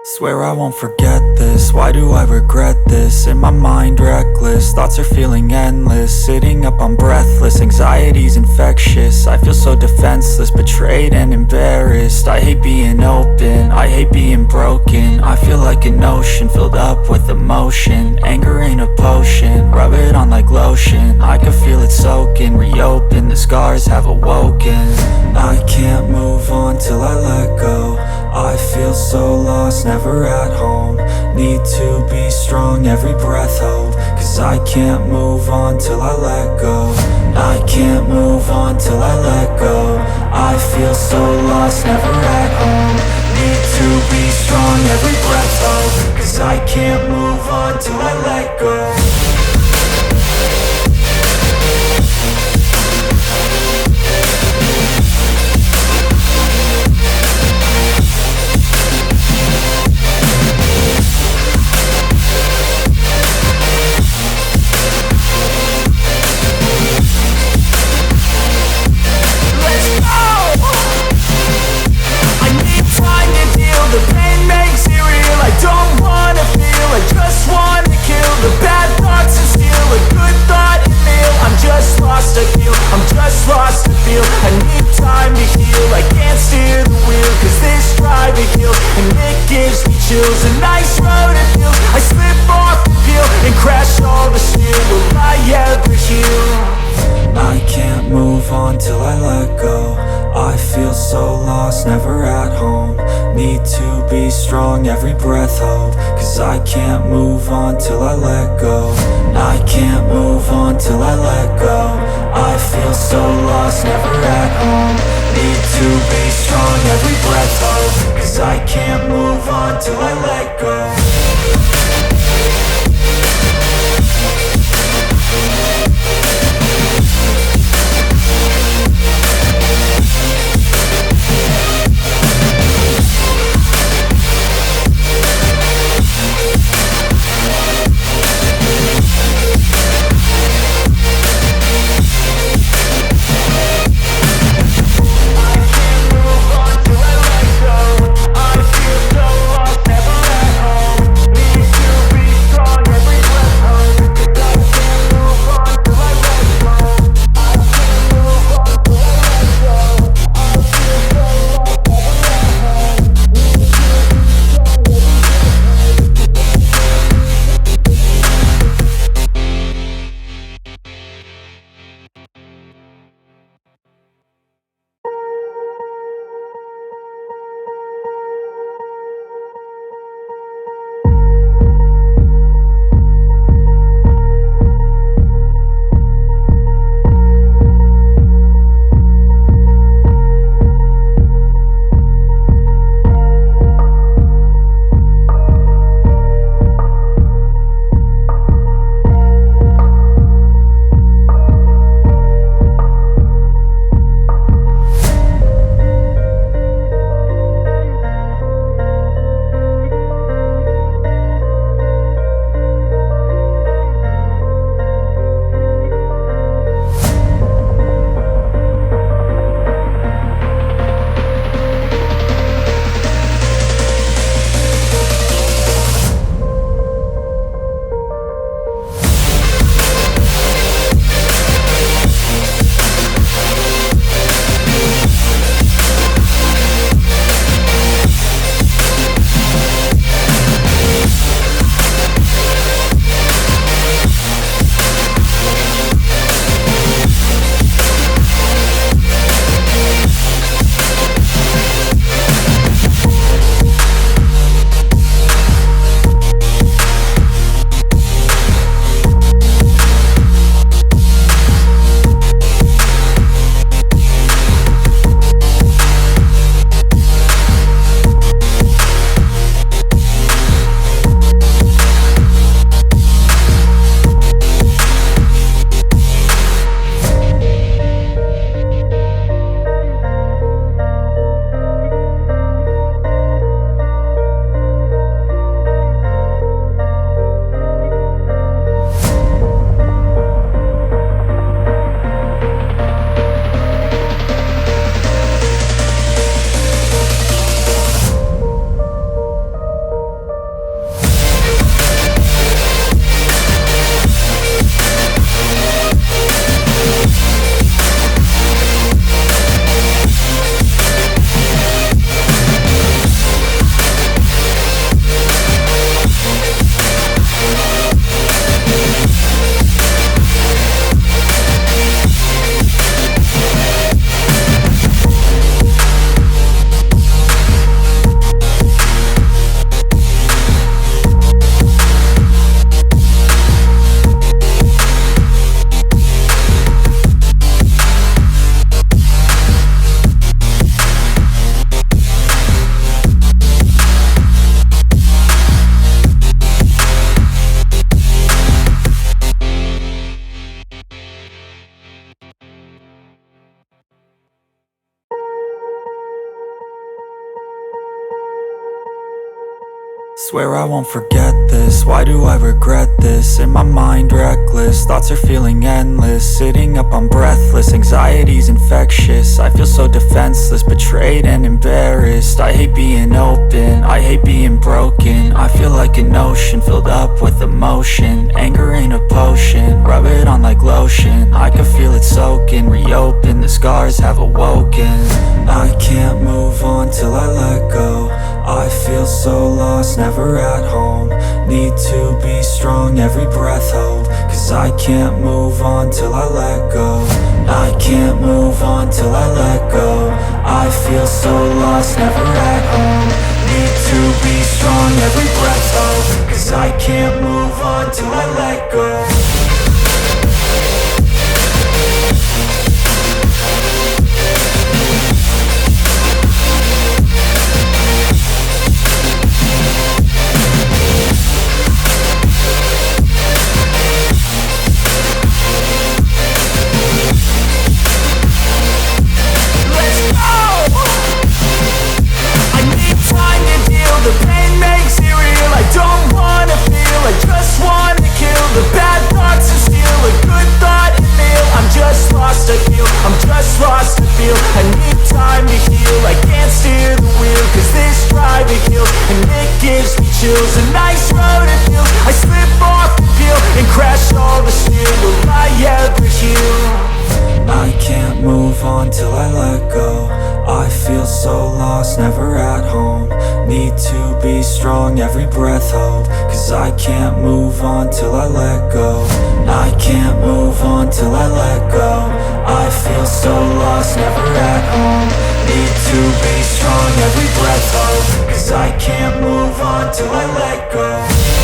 Swear I won't forget this, why do I regret this? In my mind reckless, thoughts are feeling endless. Sitting up, I'm breathless, anxiety's infectious. I feel so defenseless, betrayed and embarrassed. I hate being open, I hate being broken. I feel like an ocean, filled up with emotion. Anger ain't a potion, rub it on like lotion. I can feel it soaking, reopen, the scars have awoken. I can't move on till I let go. I feel so lost, never at home. Need to be strong, every breath hold. Cause I can't move on till I let go. I can't move on till I let go. I feel so lost, never at home. Need to be strong, every breath hold. Cause I can't move on till I let go. The pain makes it real, I don't wanna feel. I just wanna kill the bad thoughts and steal a good thought and feel. I'm just lost, I feel, I'm just lost to feel. I need time to heal, I can't steer the wheel. Cause this driving hill, and it gives me chills. A nice road it feels, I slip off the peel and crash all the steel. Will I ever heal? I can't move on till I let go. I feel so lost, never at home. Need to be strong, every breath hold. Cause I can't move on till I let go. I can't move on till I let go. I feel so lost, never at home. Need to be strong, every breath hold. Cause I can't move on till I let go. I feel so lost, never at home. Need Swear I won't forget this, why do I regret this? In my mind reckless, thoughts are feeling endless. Sitting up I'm breathless, anxiety's infectious. I feel so defenseless, betrayed and embarrassed. I hate being open, I hate being broken. I feel like an ocean filled up with emotion. Anger ain't a potion, rub it on like lotion. I can feel it soaking, reopen, the scars have awoken. I can't move on till I let go. I feel so lost, never at home. Need to be strong, every breath hold. Cause I can't move on till I let go. I can't move on till I let go. I feel so lost, never at home. Need to be strong, every breath hold. Cause I can't move on till I let go. The pain makes it real, I don't wanna feel. I just wanna kill the bad thoughts and steal a good thought and feel. I'm just lost, I feel, I'm just lost, I feel. I need time to heal, I can't steer the wheel. Cause this drive it kills, and it gives me chills. A nice road it feels, I slip off the peel and crash all the steel. Will I ever heal? I can't move on till I let go. I feel so lost, never at home. Need to be strong, every breath hold. Cause I can't move on till I let go. I can't move on till I let go. I feel so lost, never at home. Need to be strong, every breath hold. Cause I can't move on till I let go.